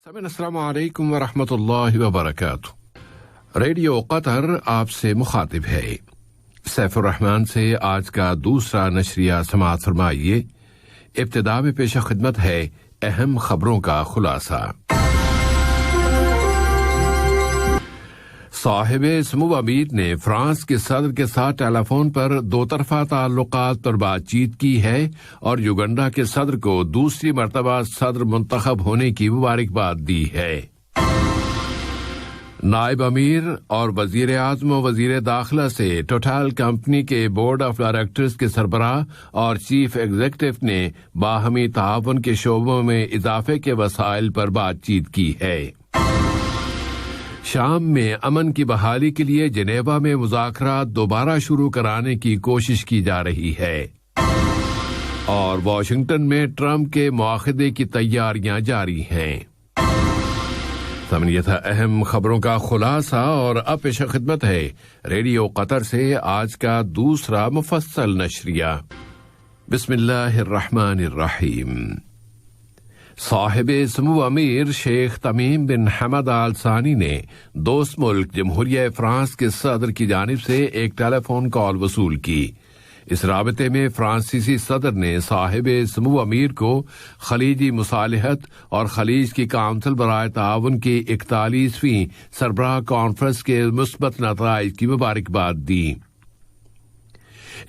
السلام علیکم ورحمۃ اللہ وبرکاتہ۔ ریڈیو قطر آپ سے مخاطب ہے۔ سیف الرحمان سے آج کا دوسرا نشریہ سماعت فرمائیے۔ ابتدا میں پیش خدمت ہے اہم خبروں کا خلاصہ۔ صاحب سمو امیر نے فرانس کے صدر کے ساتھ ٹیلی فون پر دو طرفہ تعلقات پر بات چیت کی ہے اور یوگنڈا کے صدر کو دوسری مرتبہ صدر منتخب ہونے کی مبارکباد دی ہے۔ نائب امیر اور وزیر اعظم و وزیر داخلہ سے ٹوٹال کمپنی کے بورڈ آف ڈائریکٹرز کے سربراہ اور چیف ایگزیکٹو نے باہمی تعاون کے شعبوں میں اضافے کے وسائل پر بات چیت کی ہے۔ شام میں امن کی بحالی کے لیے جنیوا میں مذاکرات دوبارہ شروع کرانے کی کوشش کی جا رہی ہے، اور واشنگٹن میں ٹرمپ کے مواخذے کی تیاریاں جاری ہیں۔ یہ تھا اہم خبروں کا خلاصہ، اور اب پیش خدمت ہے ریڈیو قطر سے آج کا دوسرا مفصل نشریہ۔ بسم اللہ الرحمن الرحیم۔ صاحب سمو امیر شیخ تمیم بن حمد آل ثانی نے دوست ملک جمہوریہ فرانس کے صدر کی جانب سے ایک ٹیلی فون کال وصول کی۔ اس رابطے میں فرانسیسی صدر نے صاحب سمو امیر کو خلیجی مصالحت اور خلیج کی کونسل برائے تعاون کی 41ویں سربراہ کانفرنس کے مثبت نتائج کی مبارکباد دی۔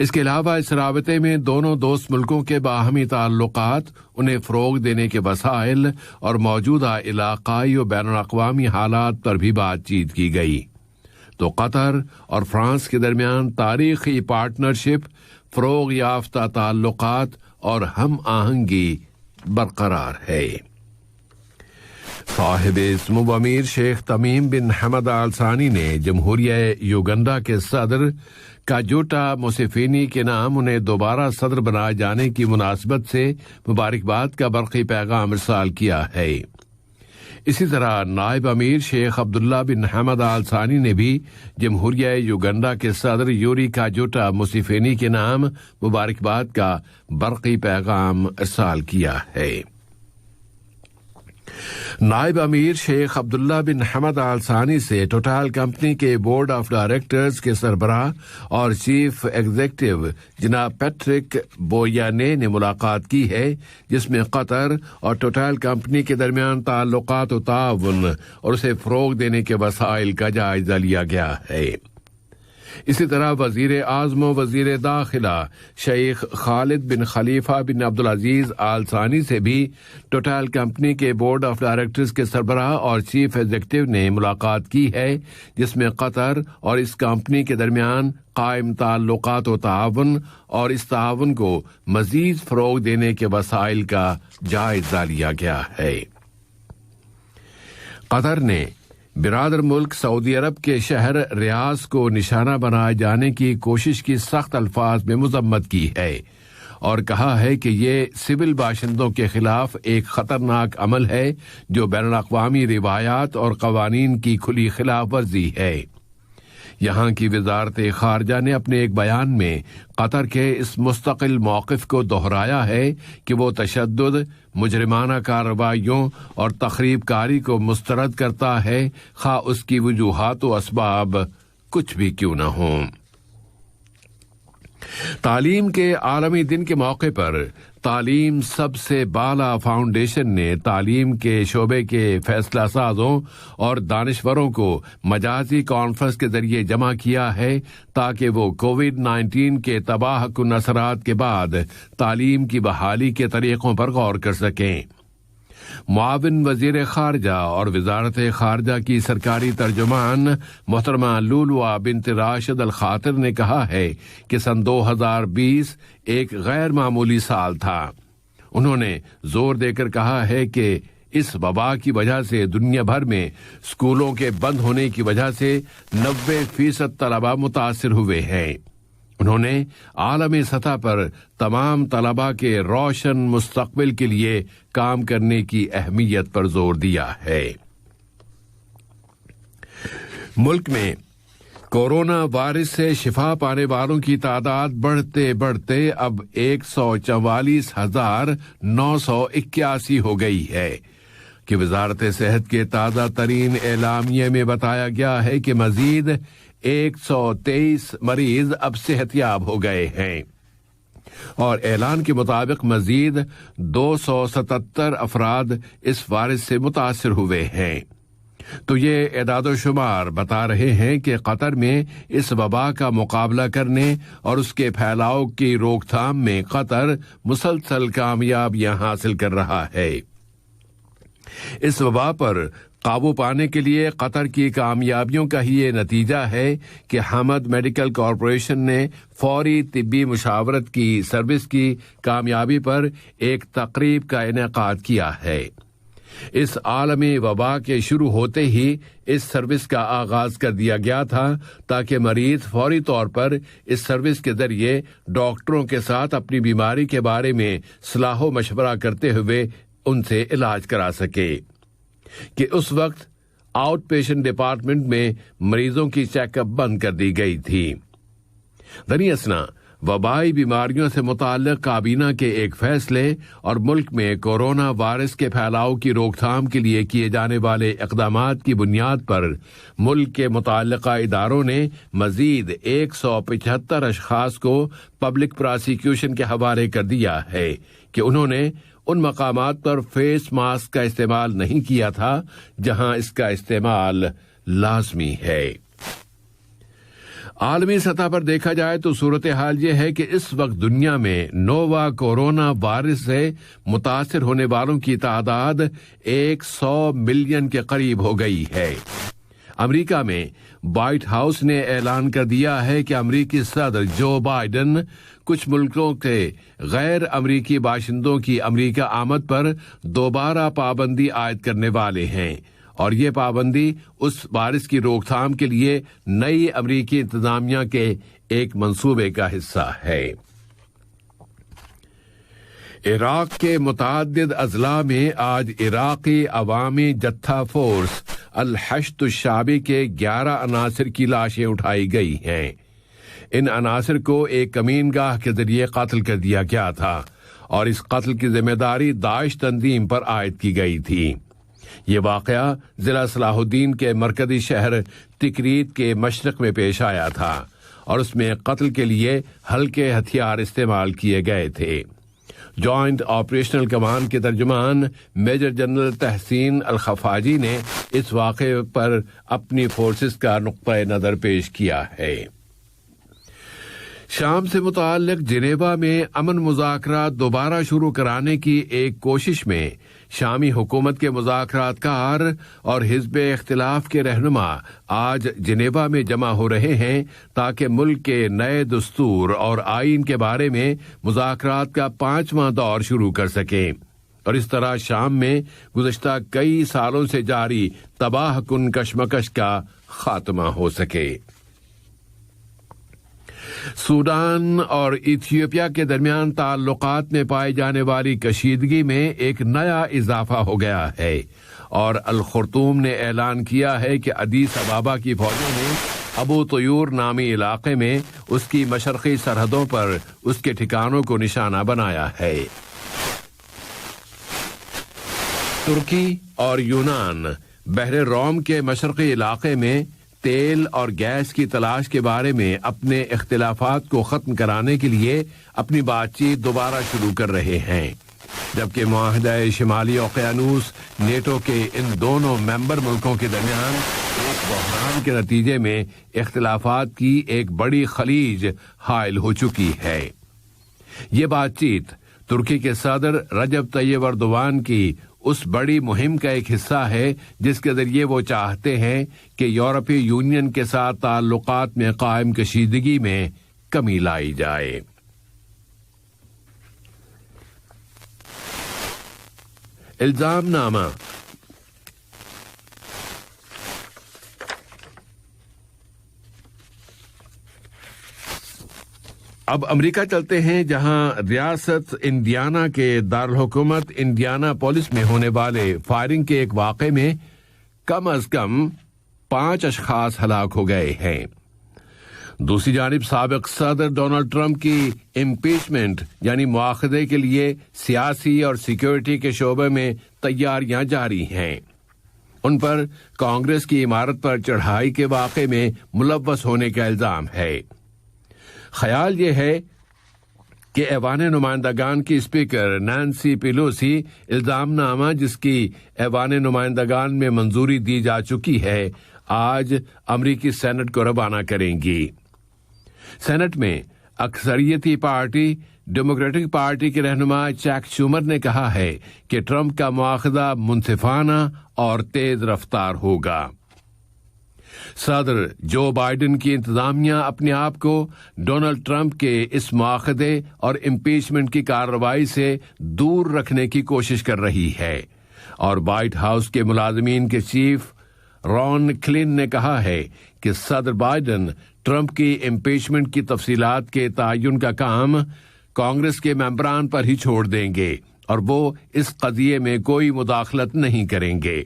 اس کے علاوہ اس رابطے میں دونوں دوست ملکوں کے باہمی تعلقات، انہیں فروغ دینے کے وسائل اور موجودہ علاقائی و بین الاقوامی حالات پر بھی بات چیت کی گئی۔ تو قطر اور فرانس کے درمیان تاریخی پارٹنرشپ، فروغ یافتہ تعلقات اور ہم آہنگی برقرار ہے۔ صاحب سمو امیر شیخ تمیم بن حمد آل ثانی نے جمہوریہ یوگنڈا کے صدر کاجوٹا موسیفینی کے نام انہیں دوبارہ صدر بنائے جانے کی مناسبت سے مبارکباد کا برقی پیغام ارسال کیا ہے۔ اسی طرح نائب امیر شیخ عبداللہ بن حمد آل ثانی نے بھی جمہوریہ یوگنڈا کے صدر یوری کاجوٹا موسیفینی کے نام مبارکباد کا برقی پیغام ارسال کیا ہے۔ نائب امیر شیخ عبداللہ بن حمد آل ثانی سے ٹوٹال کمپنی کے بورڈ آف ڈائریکٹرز کے سربراہ اور چیف ایگزیکٹو جناب پیٹرک بویانے نے ملاقات کی ہے، جس میں قطر اور ٹوٹال کمپنی کے درمیان تعلقات و تعاون اور اسے فروغ دینے کے وسائل کا جائزہ لیا گیا ہے۔ اسی طرح وزیر اعظم و وزیر داخلہ شیخ خالد بن خلیفہ بن عبدالعزیز آل ثانی سے بھی ٹوٹال کمپنی کے بورڈ آف ڈائریکٹرز کے سربراہ اور چیف ایگزیکٹو نے ملاقات کی ہے، جس میں قطر اور اس کمپنی کے درمیان قائم تعلقات و تعاون اور اس تعاون کو مزید فروغ دینے کے وسائل کا جائزہ لیا گیا ہے۔ قطر نے برادر ملک سعودی عرب کے شہر ریاض کو نشانہ بنائے جانے کی کوشش کی سخت الفاظ میں مذمت کی ہے اور کہا ہے کہ یہ سول باشندوں کے خلاف ایک خطرناک عمل ہے جو بین الاقوامی روایات اور قوانین کی کھلی خلاف ورزی ہے۔ یہاں کی وزارت خارجہ نے اپنے ایک بیان میں قطر کے اس مستقل موقف کو دہرایا ہے کہ وہ تشدد، مجرمانہ کارروائیوں اور تخریب کاری کو مسترد کرتا ہے، خواہ اس کی وجوہات و اسباب کچھ بھی کیوں نہ ہوں۔ تعلیم کے عالمی دن کے موقع پر تعلیم سب سے بالا فاؤنڈیشن نے تعلیم کے شعبے کے فیصلہ سازوں اور دانشوروں کو مجازی کانفرنس کے ذریعے جمع کیا ہے تاکہ وہ کووڈ-19 کے تباہ کن اثرات کے بعد تعلیم کی بحالی کے طریقوں پر غور کر سکیں۔ معاون وزیر خارجہ اور وزارت خارجہ کی سرکاری ترجمان محترمہ لولوا بنت راشد الخاطر نے کہا ہے کہ سن 2020 ایک غیر معمولی سال تھا۔ انہوں نے زور دے کر کہا ہے کہ اس وبا کی وجہ سے دنیا بھر میں اسکولوں کے بند ہونے کی وجہ سے 90% طلبہ متاثر ہوئے ہیں۔ انہوں نے عالمی سطح پر تمام طلباء کے روشن مستقبل کے لیے کام کرنے کی اہمیت پر زور دیا ہے۔ ملک میں کورونا وائرس سے شفا پانے والوں کی تعداد بڑھتے بڑھتے اب 144,981 ہو گئی ہے، کہ وزارت صحت کے تازہ ترین اعلامیے میں بتایا گیا ہے کہ مزید 123 مریض اب صحت یاب ہو گئے ہیں اور اعلان کے مطابق مزید 277 افراد اس وائرس سے متاثر ہوئے ہیں۔ تو یہ اعداد و شمار بتا رہے ہیں کہ قطر میں اس وبا کا مقابلہ کرنے اور اس کے پھیلاؤ کی روک تھام میں قطر مسلسل کامیابیاں حاصل کر رہا ہے۔ اس وبا پر قابو پانے کے لیے قطر کی کامیابیوں کا ہی یہ نتیجہ ہے کہ حمد میڈیکل کارپوریشن نے فوری طبی مشاورت کی سروس کی کامیابی پر ایک تقریب کا انعقاد کیا ہے۔ اس عالمی وبا کے شروع ہوتے ہی اس سروس کا آغاز کر دیا گیا تھا تاکہ مریض فوری طور پر اس سروس کے ذریعے ڈاکٹروں کے ساتھ اپنی بیماری کے بارے میں صلاح و مشورہ کرتے ہوئے ان سے علاج کرا سکے کہ اس وقت آؤٹ پیشنٹ ڈپارٹمنٹ میں مریضوں کی چیک اپ بند کر دی گئی تھی۔ دراصل وبائی بیماریوں سے متعلق کابینہ کے ایک فیصلے اور ملک میں کورونا وائرس کے پھیلاؤ کی روک تھام کے لیے کیے جانے والے اقدامات کی بنیاد پر ملک کے متعلقہ اداروں نے مزید 175 اشخاص کو پبلک پراسیکیوشن کے حوالے کر دیا ہے کہ انہوں نے ان مقامات پر فیس ماسک کا استعمال نہیں کیا تھا جہاں اس کا استعمال لازمی ہے۔ عالمی سطح پر دیکھا جائے تو صورتحال یہ ہے کہ اس وقت دنیا میں نووا کورونا وائرس سے متاثر ہونے والوں کی تعداد 100 ملین کے قریب ہو گئی ہے۔ امریکہ میں وائٹ ہاؤس نے اعلان کر دیا ہے کہ امریکی صدر جو بائیڈن کچھ ملکوں کے غیر امریکی باشندوں کی امریکہ آمد پر دوبارہ پابندی عائد کرنے والے ہیں اور یہ پابندی اس وائرس کی روک تھام کے لیے نئی امریکی انتظامیہ کے ایک منصوبے کا حصہ ہے۔ عراق کے متعدد اضلاع میں آج عراقی عوامی جتھا فورس الحشد الشعبی کے 11 عناصر کی لاشیں اٹھائی گئی ہیں۔ ان عناصر کو ایک کمین گاہ کے ذریعے قتل کر دیا گیا تھا اور اس قتل کی ذمہ داری داعش تنظیم پر عائد کی گئی تھی۔ یہ واقعہ ضلع صلاح الدین کے مرکزی شہر تکریت کے مشرق میں پیش آیا تھا اور اس میں قتل کے لیے ہلکے ہتھیار استعمال کیے گئے تھے۔ جوائنٹ آپریشنل کمانڈ کے ترجمان میجر جنرل تحسین الخفاجی نے اس واقعے پر اپنی فورسز کا نقطۂ نظر پیش کیا ہے۔ شام سے متعلق جنیوا میں امن مذاکرات دوبارہ شروع کرانے کی ایک کوشش میں شامی حکومت کے مذاکرات کار اور حزب اختلاف کے رہنما آج جنیوا میں جمع ہو رہے ہیں تاکہ ملک کے نئے دستور اور آئین کے بارے میں مذاکرات کا 5واں دور شروع کر سکیں اور اس طرح شام میں گزشتہ کئی سالوں سے جاری تباہ کن کشمکش کا خاتمہ ہو سکے۔ سوڈان اور ایتھیوپیا کے درمیان تعلقات میں پائی جانے والی کشیدگی میں ایک نیا اضافہ ہو گیا ہے اور الخرطوم نے اعلان کیا ہے کہ ادیس ابابا کی فوجوں نے ابو طیور نامی علاقے میں اس کی مشرقی سرحدوں پر اس کے ٹھکانوں کو نشانہ بنایا ہے۔ ترکی اور یونان بحر روم کے مشرقی علاقے میں تیل اور گیس کی تلاش کے بارے میں اپنے اختلافات کو ختم کرانے کے لیے اپنی بات چیت دوبارہ شروع کر رہے ہیں، جبکہ معاہدہ شمالی اوقیانوس نیٹو کے ان دونوں ممبر ملکوں کے درمیان ایک بحران کے نتیجے میں اختلافات کی ایک بڑی خلیج حائل ہو چکی ہے۔ یہ بات چیت ترکی کے صدر رجب طیب ایردوان کی اس بڑی مہم کا ایک حصہ ہے جس کے ذریعے وہ چاہتے ہیں کہ یورپی یونین کے ساتھ تعلقات میں قائم کشیدگی میں کمی لائی جائے۔ الزام نامہ۔ اب امریکہ چلتے ہیں جہاں ریاست انڈیانا کے دارالحکومت انڈیانا پولیس میں ہونے والے فائرنگ کے ایک واقعے میں کم از کم 5 اشخاص ہلاک ہو گئے ہیں۔ دوسری جانب سابق صدر ڈونلڈ ٹرمپ کی امپیچمنٹ یعنی مواخذے کے لیے سیاسی اور سیکیورٹی کے شعبے میں تیاریاں جاری ہیں. ان پر کانگریس کی عمارت پر چڑھائی کے واقعے میں ملوث ہونے کا الزام ہے. خیال یہ ہے کہ ایوان نمائندگان کی اسپیکر نینسی پیلوسی الزام نامہ جس کی ایوان نمائندگان میں منظوری دی جا چکی ہے آج امریکی سینٹ کو روانہ کریں گی. سینٹ میں اکثریتی پارٹی ڈیموکریٹک پارٹی کے رہنما چیک شومر نے کہا ہے کہ ٹرمپ کا مواخذہ منصفانہ اور تیز رفتار ہوگا. صدر جو بائیڈن کی انتظامیہ اپنے آپ کو ڈونلڈ ٹرمپ کے اس مواخذے اور امپیچمنٹ کی کارروائی سے دور رکھنے کی کوشش کر رہی ہے اور وائٹ ہاؤس کے ملازمین کے چیف رون کلن نے کہا ہے کہ صدر بائیڈن ٹرمپ کی امپیچمنٹ کی تفصیلات کے تعین کا کام کانگریس کے ممبران پر ہی چھوڑ دیں گے اور وہ اس قضیے میں کوئی مداخلت نہیں کریں گے.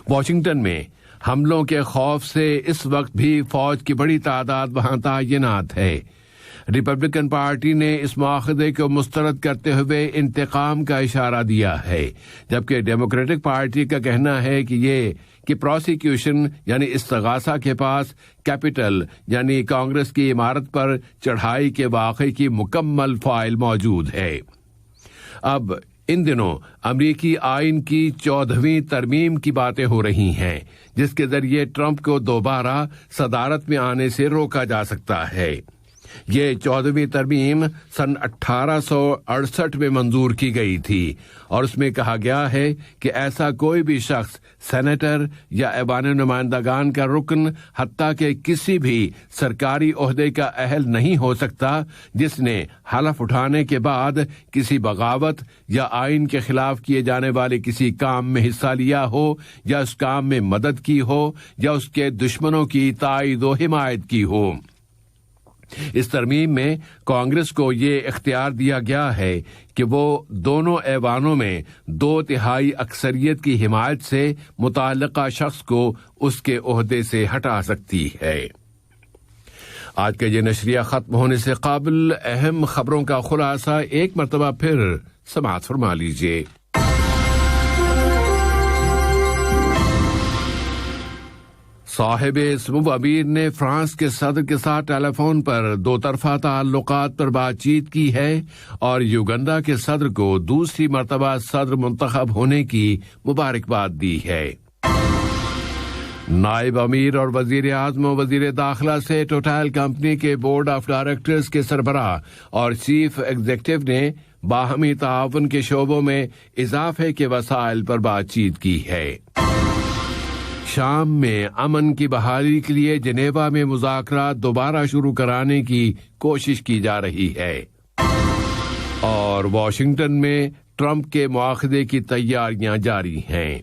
واشنگٹن میں حملوں کے خوف سے اس وقت بھی فوج کی بڑی تعداد وہاں تعینات ہے. ریپبلکن پارٹی نے اس مواخذے کو مسترد کرتے ہوئے انتقام کا اشارہ دیا ہے جبکہ ڈیموکریٹک پارٹی کا کہنا ہے کہ پروسیکیوشن یعنی استغاثہ کے پاس کیپٹل یعنی کانگریس کی عمارت پر چڑھائی کے واقعے کی مکمل فائل موجود ہے. اب ان دنوں امریکی آئین کی 14ویں ترمیم کی باتیں ہو رہی ہیں جس کے ذریعے ٹرمپ کو دوبارہ صدارت میں آنے سے روکا جا سکتا ہے. یہ 14ویں ترمیم سن 1868 میں منظور کی گئی تھی اور اس میں کہا گیا ہے کہ ایسا کوئی بھی شخص سینیٹر یا ایوان نمائندگان کا رکن حتیٰ کہ کسی بھی سرکاری عہدے کا اہل نہیں ہو سکتا جس نے حلف اٹھانے کے بعد کسی بغاوت یا آئین کے خلاف کیے جانے والے کسی کام میں حصہ لیا ہو یا اس کام میں مدد کی ہو یا اس کے دشمنوں کی تائید و حمایت کی ہو. اس ترمیم میں کانگریس کو یہ اختیار دیا گیا ہے کہ وہ دونوں ایوانوں میں 2/3 اکثریت کی حمایت سے متعلقہ شخص کو اس کے عہدے سے ہٹا سکتی ہے. آج کا یہ نشریہ ختم ہونے سے قبل اہم خبروں کا خلاصہ ایک مرتبہ پھر سماعت فرما لیجیے. صاحب سمو امیر نے فرانس کے صدر کے ساتھ ٹیلی فون پر 2 طرفہ تعلقات پر بات چیت کی ہے اور یوگنڈا کے صدر کو دوسری مرتبہ صدر منتخب ہونے کی مبارکباد دی ہے. نائب امیر اور وزیر اعظم و وزیر داخلہ سے ٹوٹال کمپنی کے بورڈ آف ڈائریکٹرز کے سربراہ اور چیف ایگزیکٹو نے باہمی تعاون کے شعبوں میں اضافے کے وسائل پر بات چیت کی ہے. شام میں امن کی بحالی کے لیے جنیوا میں مذاکرات دوبارہ شروع کرانے کی کوشش کی جا رہی ہے اور واشنگٹن میں ٹرمپ کے مواخذے کی تیاریاں جاری ہیں.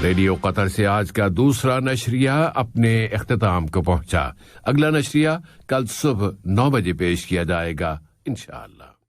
ریڈیو قطر سے آج کا دوسرا نشریہ اپنے اختتام کو پہنچا. اگلا نشریہ کل صبح 9 بجے پیش کیا جائے گا انشاءاللہ.